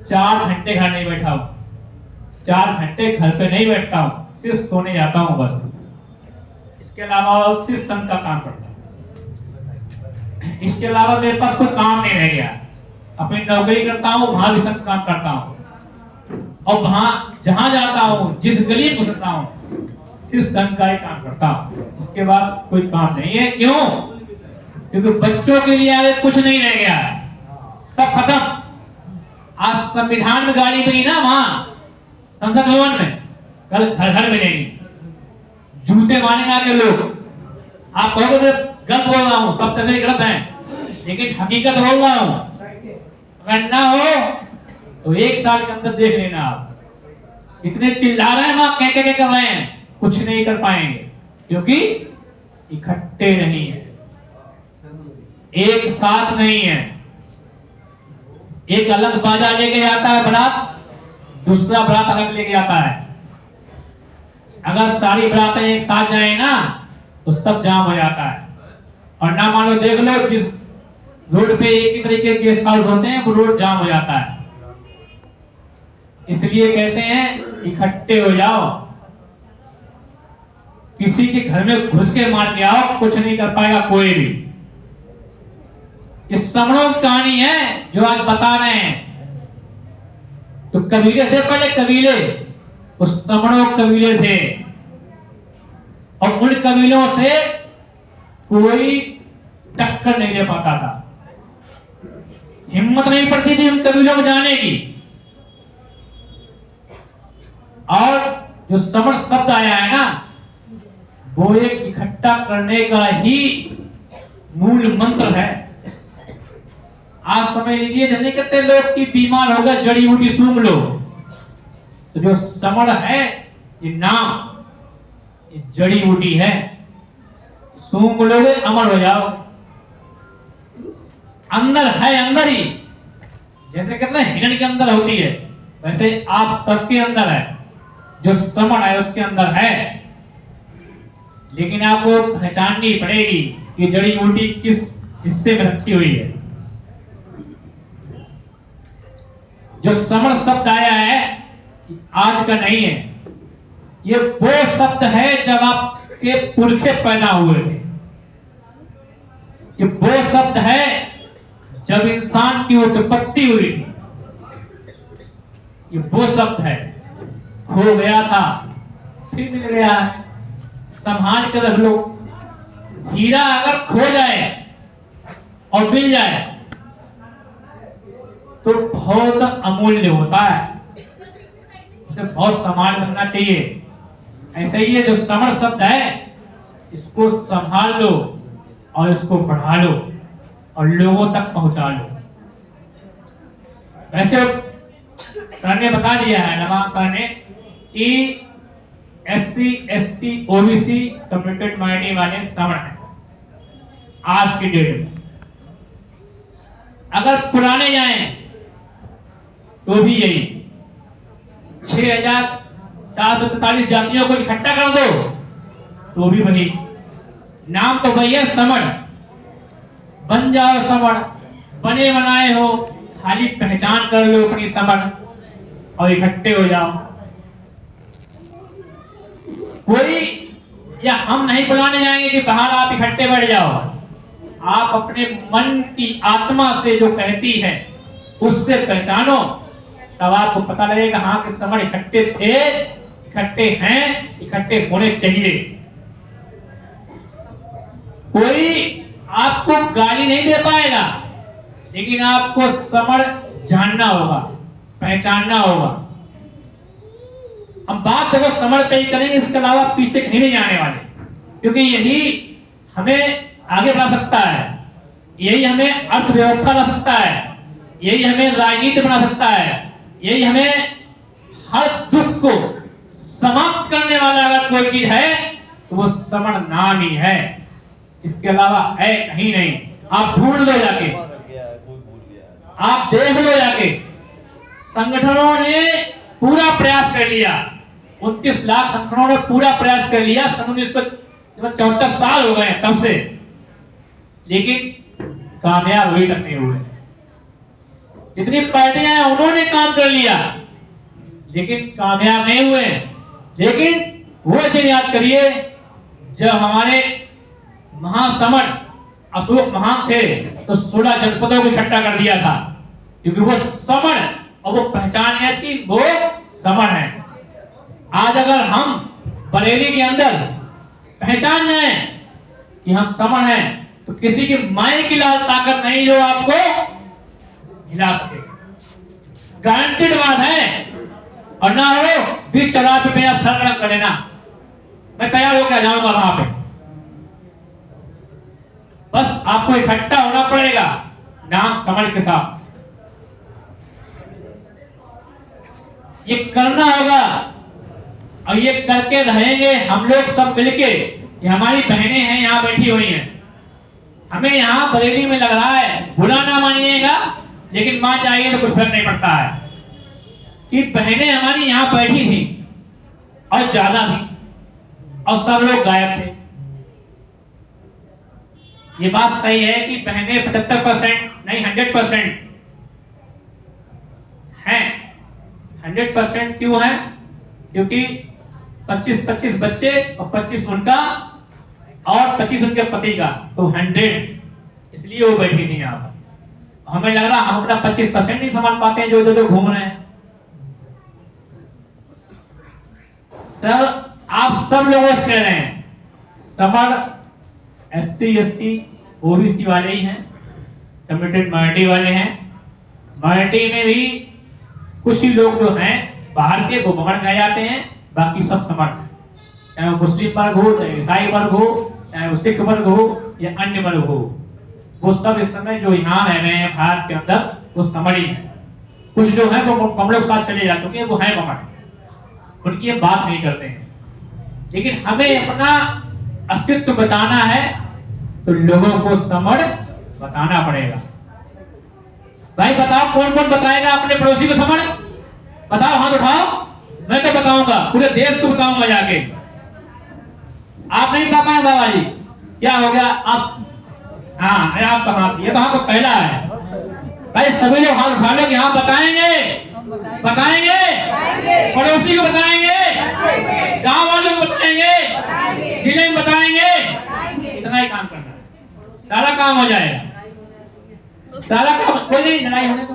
4 घंटे घर नहीं बैठा हूं, 4 घंटे घर पे नहीं बैठता हूं, सिर्फ सोने जाता हूं बस। इसके अलावा सिर्फ संघ का काम करता हूं, इसके अलावा मेरे पास कोई काम नहीं रह गया। अपनी नौकरी करता हूं, वहां भी संघ काम करता हूं, और वहां जहां जाता हूं, जिस गली में घुसता हूं, सिर्फ संघ का ही काम करता हूं। इसके बाद कोई काम नहीं है। क्यों? क्योंकि बच्चों के लिए आगे कुछ नहीं रह गया, सब खत्म। आज संविधान में गाड़ी मिली ना, वहां संसद भवन में, कल घर घर मिलेगी। जूते मारेंगे आके लोग। आप कहोगे मैं गलत बोल रहा हूं, सब तरीके गलत हैं, लेकिन हकीकत बोल रहा हूं। अगर ना हो तो 1 साल के अंदर देख लेना। आप इतने चिल्ला रहे हैं, वहां कह कर रहे हैं, कुछ नहीं कर पाएंगे, क्योंकि इकट्ठे नहीं है, एक साथ नहीं है। एक अलग बाजा लेके जाता है बारात, दूसरा बारात अलग लेके जाता है। अगर सारी बारातें एक साथ जाए ना तो सब जाम हो जाता है। और ना मानो देख लो, जिस रोड पे एक ही तरीके के गेस्ट हाउस होते हैं, वो रोड जाम हो जाता है। इसलिए कहते हैं इकट्ठे हो जाओ। किसी के घर में घुस के मार के आओ, कुछ नहीं कर पाएगा कोई भी। इस समणों की कहानी है जो आज बता रहे हैं। तो कबीले थे पहले, कबीले, उस समणों कबीले थे, और उन कबीलों से कोई टक्कर नहीं दे पाता था। हिम्मत नहीं पड़ती थी उन कबीलों में जाने की। और जो समण शब्द आया है ना, वो एक इकट्ठा करने का ही मूल मंत्र है। आज समझ लीजिए, जैसे कहते लोग की बीमार हो गए, जड़ी बूटी सूंघ लो, तो जो समण है ये नाम, ये जड़ी बूटी है, सूंघ लोगे अमर हो जाओ। अंदर है, अंदर ही, जैसे कहते हैं हिरण के अंदर होती है, वैसे आप सबके अंदर है। जो समण है उसके अंदर है, लेकिन आपको पहचाननी पड़ेगी कि जड़ी बूटी किस हिस्से में रखी हुई है। जो समण शब्द आया है आज का नहीं है, ये वो शब्द है जब आपके पुरखे पैदा हुए थे। ये वो शब्द है जब इंसान की उत्पत्ति हुई थी। ये वो शब्द है, खो गया था फिर मिल गया है, संभाल कर रख लो। हीरा अगर खो जाए और मिल जाए तो बहुत अमूल्य होता है, उसे बहुत संभाल रखना चाहिए। ऐसे ही ये जो समण शब्द है, इसको संभाल लो और इसको बढ़ा लो और लोगों तक पहुंचा लो। वैसे सर ने बता दिया है, नवाब सर ने, कि SC, ST, OBC community minority वाले समण हैं आज की डेट में। अगर पुराने जाएं तो भी यही 6443 जातियों को इकट्ठा कर दो तो भी वही नाम, तो वही है समण। बन जाओ समण, बने बनाए हो, खाली पहचान कर लो अपनी समण और इकट्ठे हो जाओ। कोई या हम नहीं बुलाने जाएंगे कि बाहर आप इकट्ठे बैठ जाओ। आप अपने मन की आत्मा से जो कहती है उससे पहचानो, तब आपको पता लगेगा हाँ कि समण इकट्ठे थे, इकट्ठे हैं, इकट्ठे होने चाहिए। कोई आपको गाली नहीं दे पाएगा, लेकिन आपको समण जानना होगा, पहचानना होगा। हम बात देखो समण पे ही करेंगे, इसके अलावा पीछे कहीं नहीं जाने वाले, क्योंकि यही हमें आगे बढ़ा सकता है, यही हमें अर्थव्यवस्था ला सकता है, यही हमें राजनीति बना सकता है, यही हमें हर दुख को समाप्त करने वाला अगर कोई चीज है तो वो समण नाम ही है, इसके अलावा है कहीं नहीं। आप ढूंढ लो जाके, आप देख लो जाके, संगठनों ने पूरा प्रयास कर लिया, 29 लाख संगठनों ने पूरा प्रयास कर लिया, 1974 साल हो गए तब से, लेकिन कामयाब अभी तक नहीं हुए। जितनी पार्टियां हैं उन्होंने काम कर लिया, लेकिन कामयाब नहीं हुए। लेकिन वो दिन याद करिए जब हमारे महासमर अशोक महान थे तो 16 जनपदों को इकट्ठा कर दिया था, क्योंकि वो समर और वो पहचान है कि वो समर है। आज अगर हम बरेली के अंदर पहचान जाए कि हम समर हैं तो किसी की माए की लाल ताकत नहीं जो आपको हिला सके, गारंटेड बात है। और ना हो बीच चला पे मेरा सर कर लेना, मैं तैयार होकर जाऊंगा वहां पे। बस आपको इकट्ठा होना पड़ेगा नाम समर के साथ, ये करना होगा और ये करके रहेंगे हम लोग सब मिलके। ये हमारी बहनें हैं यहाँ बैठी हुई हैं, हमें यहाँ बरेली में लग रहा है, बुरा ना मानिएगा, लेकिन मान जाइए तो कुछ फर्क नहीं पड़ता है कि बहनें हमारी यहाँ बैठी थी और ज्यादा थी और सब लोग गायब थे। ये बात सही है कि बहनें 75% नहीं 100% हैं। 100% क्यों है? क्योंकि 25-25 बच्चे और 25 उनका और 25 उनके पति का, तो 100, इसलिए वो बैठी थी यहाँ पर। हमें लग रहा हम अपना 25% नहीं संभाल पाते हैं जो घूम रहे हैं। सर आप सब लोगों से कह रहे हैं, समर SC ST OBC वाले ही हैं, कम्युनिटी माइनॉरिटी वाले हैं। माइनॉरिटी में भी कुछ ही लोग जो हैं बाहर के वो बमड़ गए जाते हैं, बाकी सब समर, चाहे वो मुस्लिम वर्ग हो, चाहे ईसाई वर्ग हो, चाहे वो सिख वर्ग हो या अन्य वर्ग हो, वो सब इस समय जो यहाँ रह रहे हैं भारत के अंदर वो समरी है। कुछ जो है वो हम लोग साथ चले जा चुके हैं, वो है बमड़, उनकी ये बात नहीं करते हैं। लेकिन हमें अपना अस्तित्व बताना है तो लोगों को समर बताना पड़ेगा। भाई बताओ कौन कौन बताएगा अपने पड़ोसी को समर? बताओ, हाथ उठाओ। मैं तो बताऊंगा, पूरे देश को बताऊंगा जाके। आप नहीं बता पाए बाबा जी, क्या हो गया? आप हाँ आपका हाथ, ये तो हाथ तो पहला है। भाई सभी लोग हाथ उठा लो कि हाँ बताएंगे, बताएंगे, पड़ोसी को बताएंगे, गांव वालों को बताएंगे, जिले में बताएंगे। इतना ही काम करना है, सारा काम हो जाएगा। सारा काम, कोई नहीं लड़ाई होने को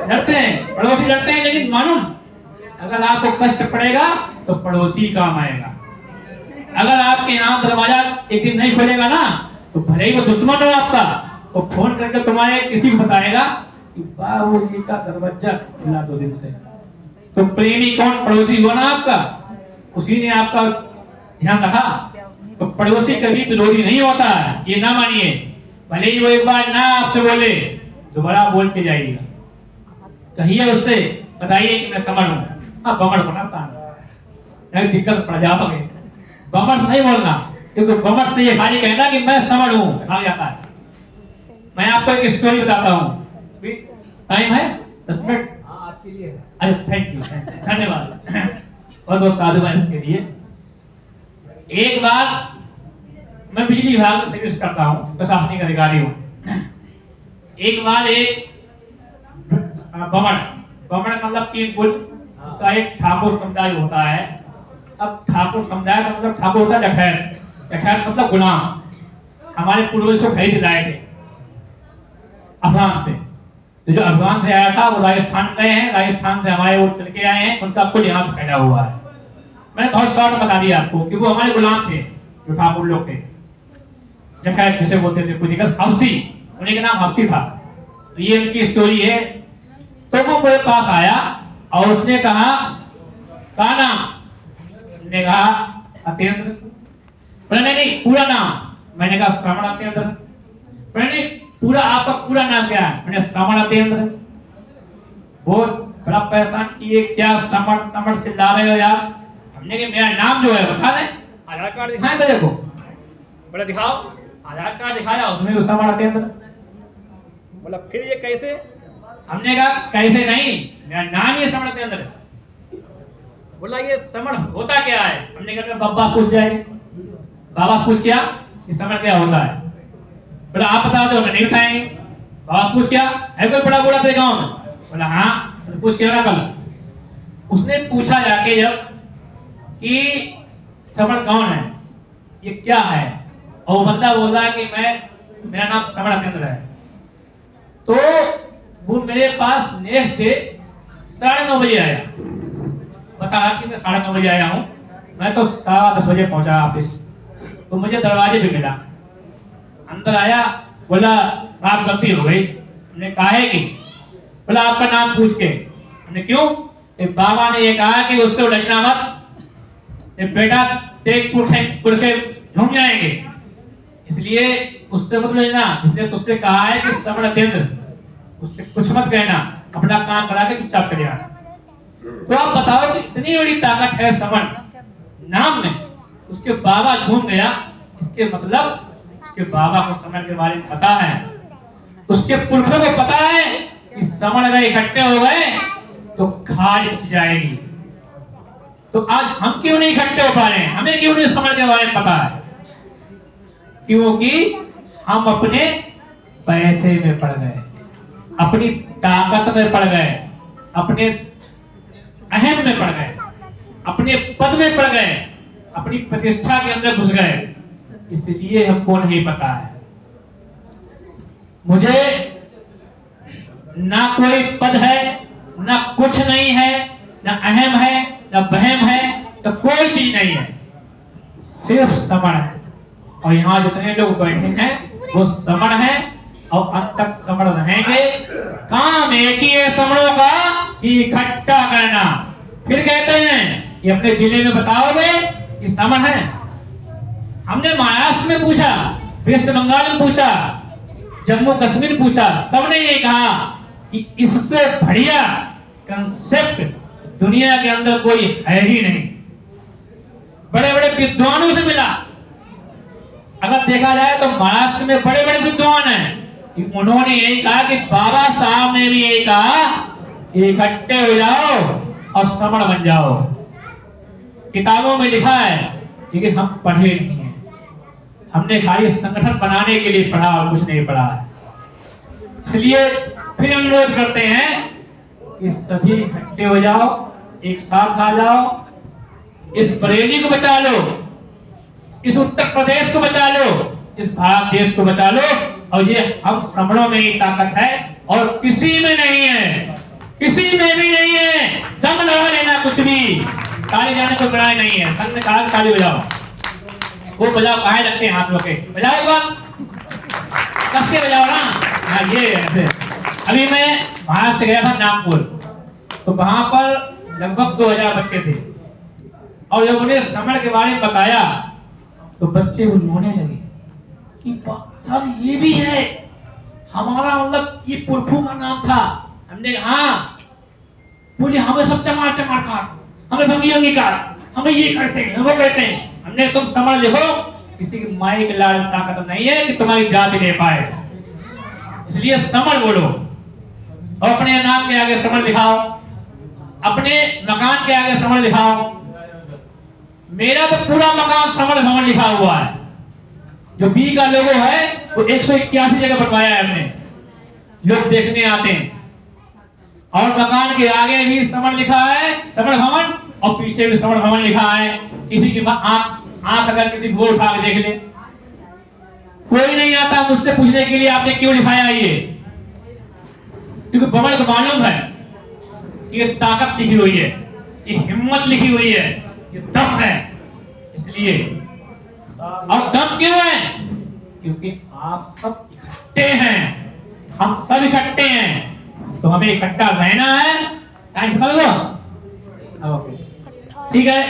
डरते हैं, पड़ोसी डरते हैं, लेकिन मालूम अगर आपको कष्ट पड़ेगा तो पड़ोसी काम आएगा। अगर आपके यहाँ दरवाजा एक दिन नहीं खुलेगा ना, तो भले ही वो दुश्मन हो आपका, तो फोन करके तुम्हारे किसी को बताएगा कि बाबू जी का दरवाजा खुला 2 दिन से। तो प्रेमी कौन? पड़ोसी हुआ ना आपका, उसी ने आपका ध्यान रखा। तो पड़ोसी कभी विरोधी नहीं होता है, ये ना मानिए। भले ही वो एक बार ना आपसे बोले, दोबारा बोल के जाइएगा, कहिए उससे, बताइए कि मैं समर हूं। हाँ बमड़ बना नहीं, दिक्कत पड़ जाओगे। बमड़ से नहीं बोलना, क्योंकि बमड़ से ये खाली कहना कि मैं समर हूं, भाग जाता है। मैं आपको एक स्टोरी बताता हूँ, टाइम है 10 मिनट? अच्छा थैंक यू, धन्यवाद, बहुत बहुत साधुवाद इसके लिए। एक बार मैं बिजली विभाग में सर्विस करता हूँ, प्रशासनिक अधिकारी हूँ। एक बार एक बमड़ मतलब 3 पुल, उसका एक ठाकुर समुदाय होता है। अब ठाकुर समुदाय का मतलब ठाकुर होता है जठैर मतलब गुलाम। हमारे पूर्वज को खरीद लाए थे अफगान से। तो जो अफगान से आया था वो राजस्थान गए हैं, राजस्थान से हमारे वो चल के आए हैं, उनका कुल यहाँ से फैला हुआ है। मैंने बहुत शॉर्ट बता दिया आपको कि वो हमारे गुलाम थे, जो ठाकुर लोग थे, जठैर जिसे बोलते थे, कुछ हफ्सी, उन्हीं का नाम हफ्सी था। तो ये उनकी स्टोरी है। तो वो मेरे पास आया और उसने कहा क्या नाम? उसने कहा अत्येंद्र। नहीं पूरा नाम। मैंने कहा श्रवण अत्येंद्र। पूरा आपका पूरा नाम क्या है? मैंने श्रवण अत्येंद्र। वो बड़ा परेशान किए, क्या समर चिल्ला रहे हो यार? हमने कि मेरा नाम जो है बता दें, आधार कार्ड दिखाएं तो देखो। बोला दिखाओ, आधार कार्ड दिखाया, उसमें श्रवण अत्येंद्र। बोला फिर ये कैसे? हमने कहा कैसे नहीं, मेरा नाम ये श्रवण अत्येंद्र है। बोला ये श्रवण होता क्या है? हमने कहा बाबा पूछ जाएंगे। बाबा पूछ क्या कि श्रवण क्या होता है? बोला आप बता दो, नहीं बताएंगे। बाबा पूछ क्या है, कोई बड़ा बूढ़ा तेरे गांव में? बोला हाँ। पूछ क्या कल? उसने पूछा जाके जब कि श्रवण कौन है, ये क्या है, और वो बंदा बोल रहा है कि मेरा नाम श्रवण केंद्र है। तो वो मेरे पास नेक्स्ट डे 9:30 बजे आया, बता कि मैं 9:30 बजे आया हूँ, मैं तो 10:15 बजे पहुंचा ऑफिस। तो मुझे दरवाजे पे मिला, अंदर आया, बोला साहब गलती हो गई। हमने कहा है कि, बोला आपका नाम पूछ के। हमने क्यों? बाबा ने ये कहा कि उससे उलझना मत, बेटा तेज पुरखे झूम जाएंगे, इसलिए उससे मत उलझना। इसलिए तुझसे कहा है कि श्रवण केंद्र, उससे कुछ मत कहना, अपना काम करा के चुपचाप चले जाना। तो आप बताओ कि इतनी बड़ी ताकत है श्रवण नाम में, उसके बाबा झूम गया, इसके मतलब उसके बाबा को श्रवण के बारे में पता है, उसके पुरखों को पता है कि श्रवण अगर इकट्ठे हो गए तो खाल खिंच जाएगी। तो आज हम क्यों नहीं इकट्ठे हो पा रहे हैं? हमें क्यों नहीं श्रवण के बारे में पता है? क्योंकि हम अपने पैसे में पड़ गए, अपनी ताकत में पड़ गए, अपने अहम में पड़ गए, अपने पद में पड़ गए, अपनी प्रतिष्ठा के अंदर घुस गए, इसलिए हमको नहीं पता है। मुझे ना कोई पद है, ना कुछ नहीं है, ना अहम है, ना बहम है, तो कोई चीज नहीं है, सिर्फ श्रवण है। और यहाँ जितने लोग बैठे हैं वो श्रवण है और अंत तक श्रवण रहेंगे। काम एक ही है श्रवणों का, इकट्ठा करना। फिर कहते हैं कि अपने जिले में बताओगे कि श्रवण है? हमने महाराष्ट्र में पूछा, वेस्ट बंगाल में पूछा, जम्मू कश्मीर पूछा, सबने ये कहा कि इससे बढ़िया कंसेप्ट दुनिया के अंदर कोई है ही नहीं। बड़े बड़े विद्वानों से मिला, अगर देखा जाए तो महाराष्ट्र में बड़े बड़े विद्वान हैं, उन्होंने यही कहा कि बाबा साहब ने भी यही कहा, इकट्ठे हो जाओ और श्रवण बन जाओ। किताबों में लिखा है, लेकिन हम पढ़े नहीं हैं, हमने खाली संगठन बनाने के लिए पढ़ा और कुछ नहीं पढ़ा है। इसलिए फिर अनुरोध करते हैं कि सभी इकट्ठे हो जाओ, एक साथ आ जाओ, इस बरेली को बचा लो, इस उत्तर प्रदेश को बचा लो, इस भारत देश को बचा लो। और ये हम श्रवणों में ही ताकत है और किसी में नहीं है, किसी में भी नहीं है। दम लगा लेना कुछ भी, ताली जाने को बड़ाई नहीं है। संघ ने कहा ताली बजाओ, वो बजाओ, कहा लगते हैं हाथ लोके बजाओ, एक बार कस के बजाओ ना। हाँ ये ऐसे। अभी मैं महाराष्ट्र गया था नागपुर, तो वहां पर लगभग 2000 बच्चे थे, और जब उन्हें श्रवण के बारे में बताया तो बच्चे रोने लगे कि सर ये भी है, हमारा मतलब ये पुरखों का नाम था। हमने हाँ बोले, हमें सब चमार चमार खा, हमें भंगी काट, हमें ये करते हैं, वो करते हैं। हमने तुम समझ लिखो, किसी की माई के लाल ताकत नहीं है कि तुम्हारी जाति ले पाए, इसलिए श्रवण बोलो। और अपने नाम के आगे श्रवण लिखाओ, अपने मकान के आगे श्रवण लिखाओ। मेरा तो पूरा मकान श्रवण भवन लिखा हुआ है, जो बी का लोगो है वो 181 जगह बनवाया है हमने, लोग देखने आते हैं। और मकान के आगे भी श्रवण लिखा है, श्रवण भवन, और पीछे भी श्रवण भवन लिखा है। किसी की आंख अगर किसी को उठा के देख ले, कोई नहीं आता मुझसे पूछने के लिए आपने क्यों लिखाया ये, क्योंकि भवन को मालूम है ये ताकत लिखी हुई है, ये हिम्मत लिखी हुई है, ये दम है। इसलिए और दम क्यों है? क्योंकि आप सब इकट्ठे हैं, हम सब इकट्ठे हैं, तो हमें इकट्ठा रहना है। टाइम खत्म हुआ? ठीक है,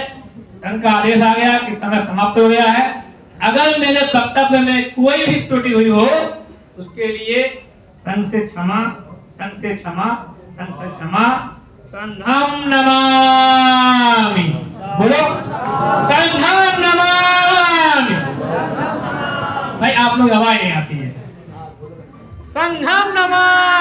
संघ का आदेश आ गया कि समय समाप्त हो गया है। अगर मेरे वक्तव्य में कोई भी त्रुटि हुई हो उसके लिए संघ से क्षमा, संघ से क्षमा, संघ से क्षमा। संघम नमामि, बोलो संघम नमामि। भाई आप लोग आवाज नहीं आती है। संघम नमामि।